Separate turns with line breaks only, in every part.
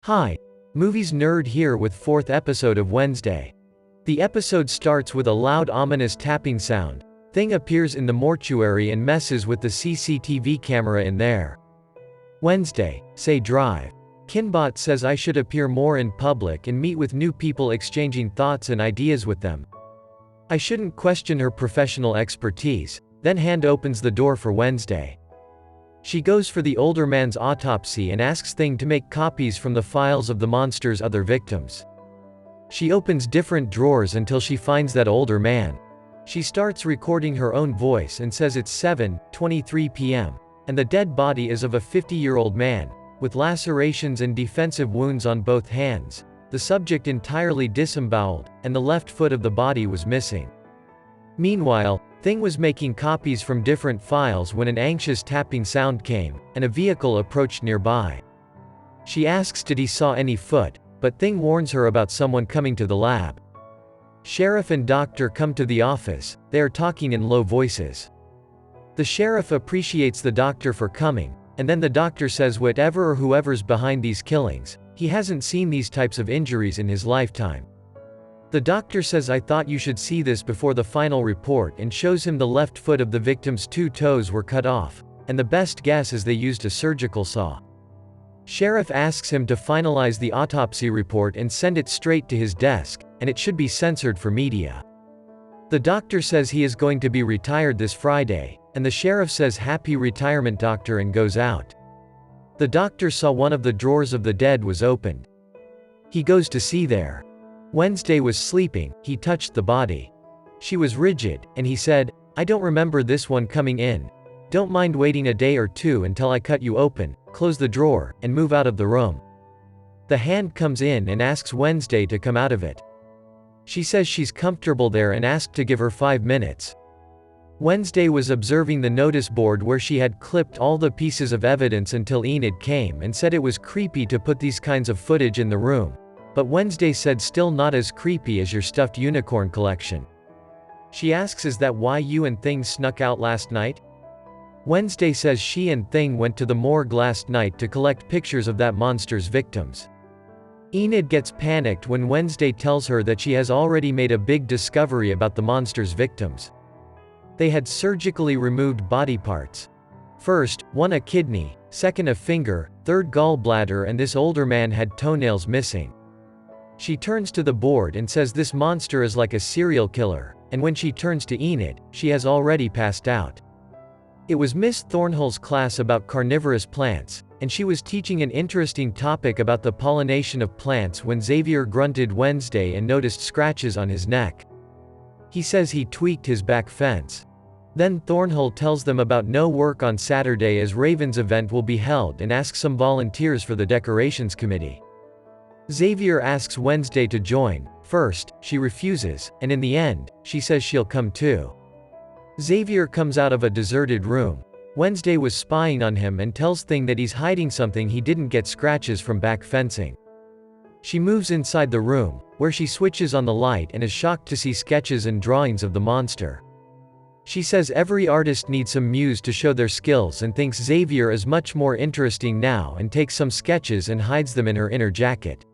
Hi, Movies Nerd here with fourth episode of Wednesday. The episode starts with a loud ominous tapping sound. Thing appears in the mortuary and messes with the CCTV camera in there. Wednesday, say drive. Kinbot says I should appear more in public and meet with new people, exchanging thoughts and ideas with them. I shouldn't question her professional expertise. Then Hand opens the door for Wednesday. She goes for the older man's autopsy and asks Thing to make copies from the files of the monster's other victims. She opens different drawers until she finds that older man. She starts recording her own voice and says it's 7:23 p.m. and the dead body is of a 50-year-old man, with lacerations and defensive wounds on both hands, the subject entirely disemboweled, and the left foot of the body was missing. Meanwhile, Thing was making copies from different files when an anxious tapping sound came, and a vehicle approached nearby. She asks did he saw any foot, but Thing warns her about someone coming to the lab. Sheriff and doctor come to the office. They are talking in low voices. The sheriff appreciates the doctor for coming, and then the doctor says whatever or whoever's behind these killings, he hasn't seen these types of injuries in his lifetime. The doctor says I thought you should see this before the final report, and shows him the left foot of the victim's 2 toes were cut off, and the best guess is they used a surgical saw. Sheriff asks him to finalize the autopsy report and send it straight to his desk, and it should be censored for media. The doctor says he is going to be retired this Friday, and the sheriff says happy retirement doctor and goes out. The doctor saw one of the drawers of the dead was opened. He goes to see there. Wednesday was sleeping. He touched the body. She was rigid, and he said, I don't remember this one coming in. Don't mind waiting a day or two until I cut you open, close the drawer, and move out of the room. The Hand comes in and asks Wednesday to come out of it. She says she's comfortable there and asked to give her 5 minutes. Wednesday was observing the notice board where she had clipped all the pieces of evidence until Enid came and said it was creepy to put these kinds of footage in the room. But Wednesday said still not as creepy as your stuffed unicorn collection. She asks is that why you and Thing snuck out last night? Wednesday says she and Thing went to the morgue last night to collect pictures of that monster's victims. Enid gets panicked when Wednesday tells her that she has already made a big discovery about the monster's victims. They had surgically removed body parts. First, one a kidney, second a finger, third gallbladder, and this older man had toenails missing. She turns to the board and says this monster is like a serial killer, and when she turns to Enid, she has already passed out. It was Miss Thornhill's class about carnivorous plants, and she was teaching an interesting topic about the pollination of plants when Xavier grunted Wednesday and noticed scratches on his neck. He says he tweaked his back fence. Then Thornhill tells them about no work on Saturday as Raven's event will be held and asks some volunteers for the decorations committee. Xavier asks Wednesday to join. First, she refuses, and in the end, she says she'll come too. Xavier comes out of a deserted room. Wednesday was spying on him and tells Thing that he's hiding something he didn't get scratches from back fencing. She moves inside the room, where she switches on the light and is shocked to see sketches and drawings of the monster. She says every artist needs some muse to show their skills and thinks Xavier is much more interesting now and takes some sketches and hides them in her inner jacket.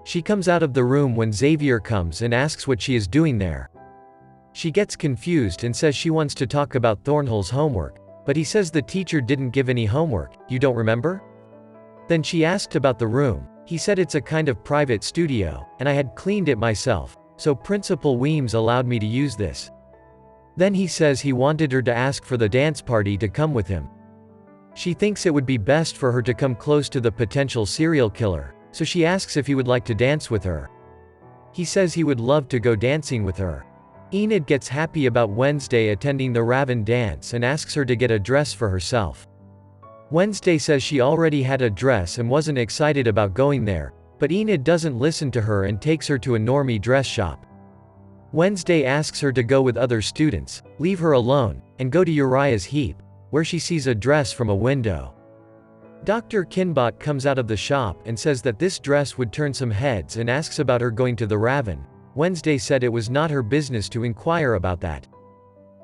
She comes out of the room when Xavier comes and asks what she is doing there. She gets confused and says she wants to talk about Thornhill's homework, but he says the teacher didn't give any homework. You don't remember? Then she asked about the room. He said it's a kind of private studio, and I had cleaned it myself, so Principal Weems allowed me to use this. Then he says he wanted her to ask for the dance party to come with him. She thinks it would be best for her to come close to the potential serial killer, so she asks if he would like to dance with her. He says he would love to go dancing with her. Enid gets happy about Wednesday attending the Raven dance and asks her to get a dress for herself. Wednesday says she already had a dress and wasn't excited about going there, but Enid doesn't listen to her and takes her to a normie dress shop. Wednesday asks her to go with other students, leave her alone, and go to Uriah's heap, where she sees a dress from a window. Dr. Kinbot comes out of the shop and says that this dress would turn some heads and asks about her going to the Raven. Wednesday said it was not her business to inquire about that.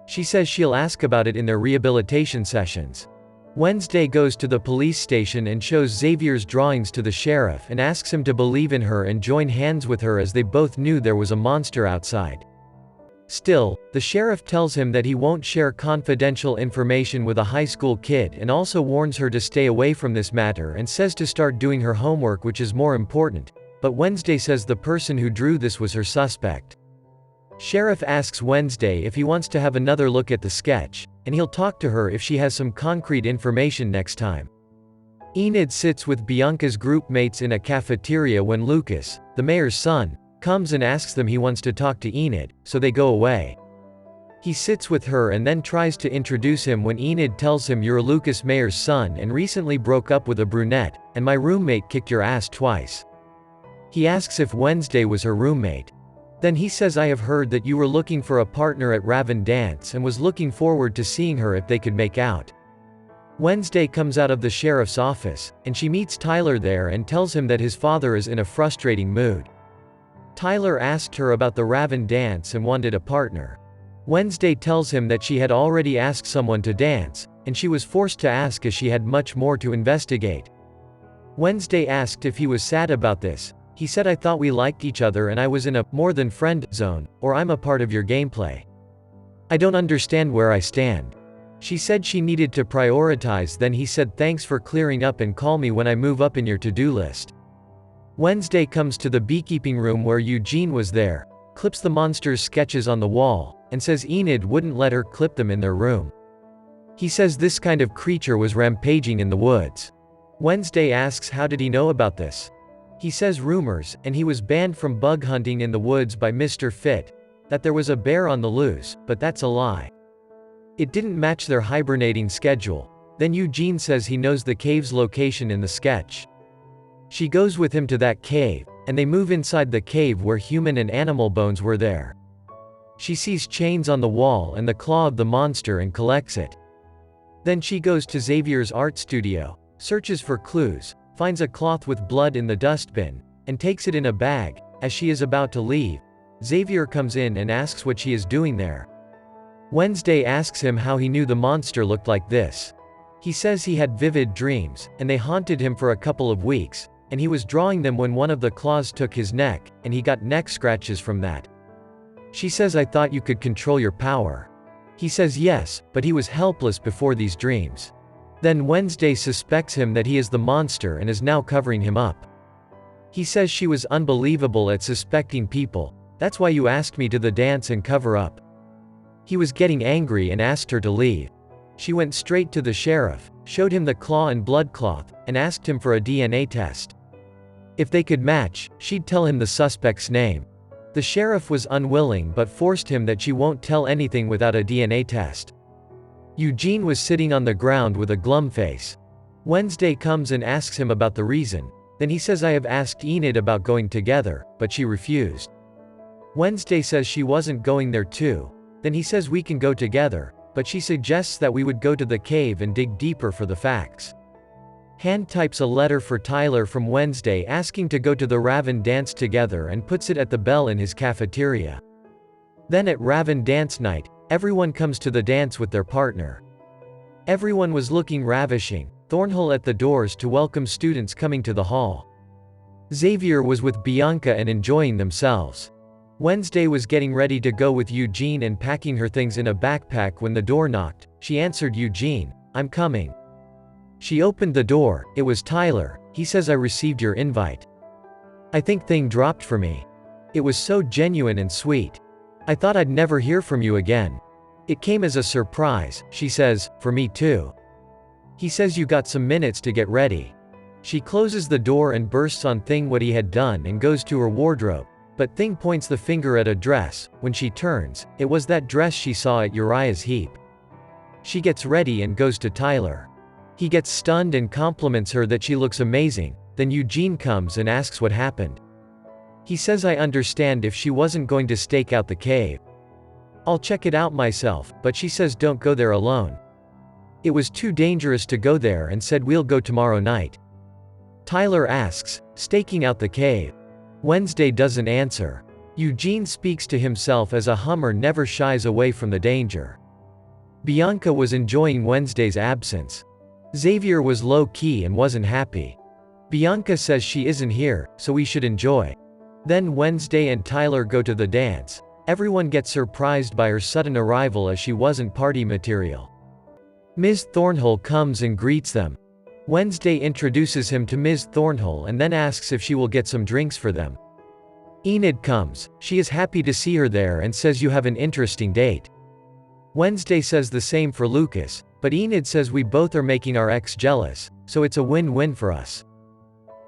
She says she'll ask about it in their rehabilitation sessions. Wednesday goes to the police station and shows Xavier's drawings to the sheriff and asks him to believe in her and join hands with her as they both knew there was a monster outside. Still, the sheriff tells him that he won't share confidential information with a high school kid and also warns her to stay away from this matter and says to start doing her homework, which is more important, but Wednesday says the person who drew this was her suspect. Sheriff asks Wednesday if he wants to have another look at the sketch, and he'll talk to her if she has some concrete information next time. Enid sits with Bianca's group mates in a cafeteria when Lucas, the mayor's son, comes and asks them he wants to talk to Enid, so they go away. He sits with her and then tries to introduce him when Enid tells him, "You're Lucas mayor's son and recently broke up with a brunette, and my roommate kicked your ass twice." He asks if Wednesday was her roommate. Then he says, "I have heard that you were looking for a partner at Raven Dance and was looking forward to seeing her if they could make out." Wednesday comes out of the sheriff's office, and she meets Tyler there and tells him that his father is in a frustrating mood. Tyler asked her about the Raven Dance and wanted a partner. Wednesday tells him that she had already asked someone to dance, and she was forced to ask as she had much more to investigate. Wednesday asked if he was sad about this. He said, "I thought we liked each other and I was in a more than friend zone, or I'm a part of your gameplay. I don't understand where I stand." She said she needed to prioritize. Then he said, "Thanks for clearing up and call me when I move up in your to-do list." Wednesday comes to the beekeeping room where Eugene was there, clips the monster's sketches on the wall, and says Enid wouldn't let her clip them in their room. He says this kind of creature was rampaging in the woods. Wednesday asks how did he know about this. He says rumors, and he was banned from bug hunting in the woods by Mr. Fit, that there was a bear on the loose, but that's a lie. It didn't match their hibernating schedule. Then Eugene says he knows the cave's location in the sketch. She goes with him to that cave, and they move inside the cave where human and animal bones were there. She sees chains on the wall and the claw of the monster and collects it. Then she goes to Xavier's art studio, searches for clues, finds a cloth with blood in the dustbin, and takes it in a bag. As she is about to leave, Xavier comes in and asks what she is doing there. Wednesday asks him how he knew the monster looked like this. He says he had vivid dreams, and they haunted him for a couple of weeks, and he was drawing them when one of the claws took his neck, and he got neck scratches from that. She says, "I thought you could control your power." He says yes, but he was helpless before these dreams. Then Wednesday suspects him that he is the monster and is now covering him up. He says she was unbelievable at suspecting people. "That's why you asked me to the dance and cover up." He was getting angry and asked her to leave. She went straight to the sheriff, showed him the claw and blood cloth, and asked him for a DNA test. If they could match, she'd tell him the suspect's name. The sheriff was unwilling but forced him that she won't tell anything without a DNA test. Eugene was sitting on the ground with a glum face. Wednesday comes and asks him about the reason. Then he says, "I have asked Enid about going together, but she refused." Wednesday says she wasn't going there too. Then he says we can go together, but she suggests that we would go to the cave and dig deeper for the facts. Hand types a letter for Tyler from Wednesday asking to go to the Raven Dance together and puts it at the bell in his cafeteria. Then at Raven Dance night, everyone comes to the dance with their partner. Everyone was looking ravishing, Thornhill at the doors to welcome students coming to the hall. Xavier was with Bianca and enjoying themselves. Wednesday was getting ready to go with Eugene and packing her things in a backpack when the door knocked. She answered, "Eugene, I'm coming." She opened the door. It was Tyler. He says, "I received your invite. I think thing dropped for me. It was so genuine and sweet. I thought I'd never hear from you again. It came as a surprise." She says, "For me too." He says, "You got some minutes to get ready." She closes the door and bursts on Thing what he had done and goes to her wardrobe, but Thing points the finger at a dress. When she turns, it was that dress she saw at Uriah's heap. She gets ready and goes to Tyler. He gets stunned and compliments her that she looks amazing. Then Eugene comes and asks what happened. He says, "I understand if she wasn't going to stake out the cave. I'll check it out myself," but she says don't go there alone. It was too dangerous to go there and said we'll go tomorrow night. Tyler asks, "Staking out the cave?" Wednesday doesn't answer. Eugene speaks to himself as a Hummer never shies away from the danger. Bianca was enjoying Wednesday's absence. Xavier was low-key and wasn't happy. Bianca says she isn't here, so we should enjoy. Then Wednesday and Tyler go to the dance. Everyone gets surprised by her sudden arrival as she wasn't party material. Ms. Thornhill comes and greets them. Wednesday introduces him to Ms. Thornhill and then asks if she will get some drinks for them. Enid comes. She is happy to see her there and says you have an interesting date. Wednesday says the same for Lucas, but Enid says we both are making our ex jealous, so it's a win-win for us.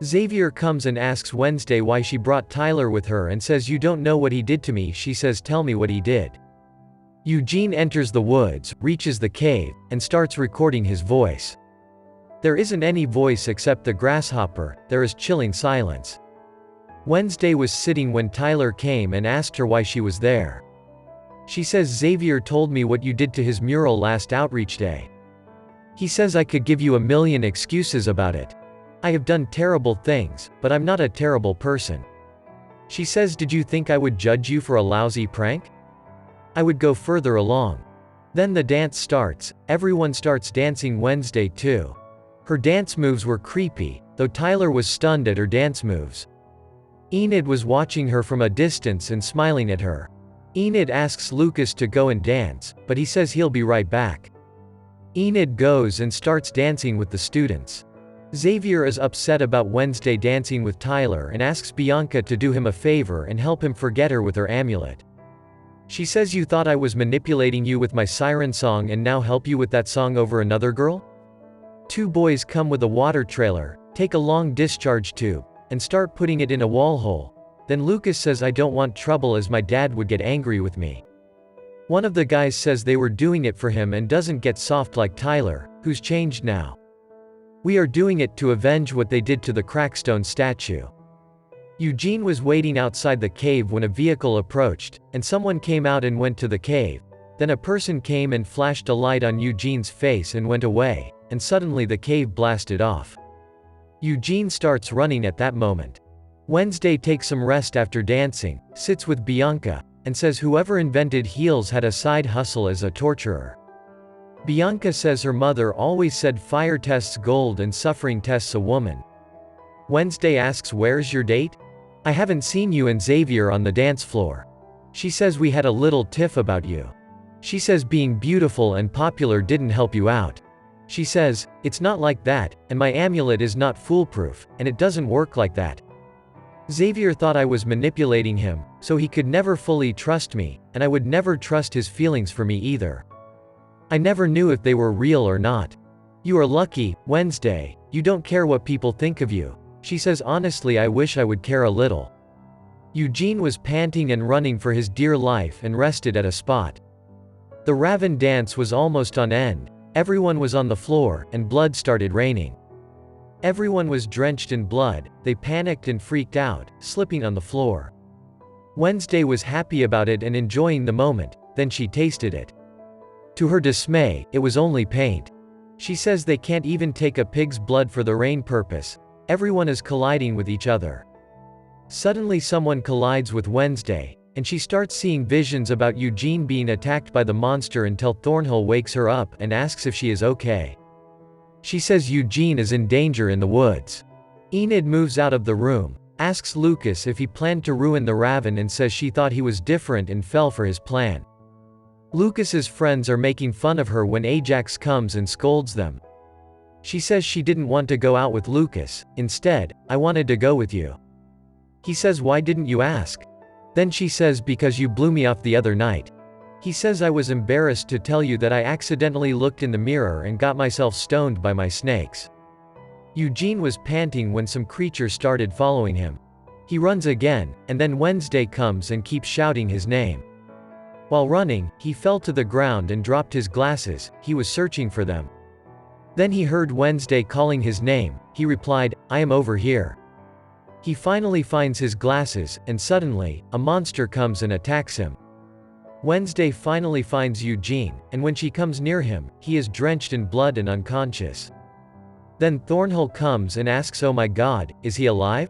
Xavier comes and asks Wednesday why she brought Tyler with her and says you don't know what he did to me. She says tell me what he did. Eugene enters the woods, reaches the cave, and starts recording his voice. There isn't any voice except the grasshopper. There is chilling silence. Wednesday was sitting when Tyler came and asked her why she was there. She says Xavier told me what you did to his mural last outreach day. He says I could give you a million excuses about it. I have done terrible things, but I'm not a terrible person. She says did you think I would judge you for a lousy prank? I would go further along. Then the dance starts. Everyone starts dancing Wednesday too. Her dance moves were creepy, though Tyler was stunned at her dance moves. Enid was watching her from a distance and smiling at her. Enid asks Lucas to go and dance, but he says he'll be right back. Enid goes and starts dancing with the students. Xavier is upset about Wednesday dancing with Tyler and asks Bianca to do him a favor and help him forget her with her amulet. She says you thought I was manipulating you with my siren song and now help you with that song over another girl? Two boys come with a water trailer, take a long discharge tube, and start putting it in a wall hole. Then Lucas says I don't want trouble as my dad would get angry with me. One of the guys says they were doing it for him and doesn't get soft like Tyler, who's changed now. We are doing it to avenge what they did to the Crackstone statue. Eugene was waiting outside the cave when a vehicle approached, and someone came out and went to the cave. Then a person came and flashed a light on Eugene's face and went away, and suddenly the cave blasted off. Eugene starts running at that moment. Wednesday takes some rest after dancing, sits with Bianca, and says whoever invented heels had a side hustle as a torturer. Bianca says her mother always said fire tests gold and suffering tests a woman. Wednesday asks where's your date? I haven't seen you and Xavier on the dance floor. She says we had a little tiff about you. She says being beautiful and popular didn't help you out. She says, it's not like that, and my amulet is not foolproof, and it doesn't work like that. Xavier thought I was manipulating him, so he could never fully trust me, and I would never trust his feelings for me either. I never knew if they were real or not. You are lucky, Wednesday, you don't care what people think of you. She says honestly I wish I would care a little. Eugene was panting and running for his dear life and rested at a spot. The Raven dance was almost on end. Everyone was on the floor, and blood started raining. Everyone was drenched in blood. They panicked and freaked out, slipping on the floor. Wednesday was happy about it and enjoying the moment, then she tasted it. To her dismay, it was only paint. She says they can't even take a pig's blood for the rain purpose. Everyone is colliding with each other. Suddenly someone collides with Wednesday, and she starts seeing visions about Eugene being attacked by the monster until Thornhill wakes her up and asks if she is okay. She says Eugene is in danger in the woods. Enid moves out of the room, asks Lucas if he planned to ruin the Raven and says she thought he was different and fell for his plan. Lucas's friends are making fun of her when Ajax comes and scolds them. She says she didn't want to go out with Lucas, instead, I wanted to go with you. He says why didn't you ask? Then she says because you blew me off the other night. He says I was embarrassed to tell you that I accidentally looked in the mirror and got myself stoned by my snakes. Eugene was panting when some creature started following him. He runs again, and then Wednesday comes and keeps shouting his name. While running, he fell to the ground and dropped his glasses. He was searching for them. Then he heard Wednesday calling his name. He replied, I am over here. He finally finds his glasses, and suddenly, a monster comes and attacks him. Wednesday finally finds Eugene, and when she comes near him, he is drenched in blood and unconscious. Then Thornhill comes and asks, oh my God, is he alive?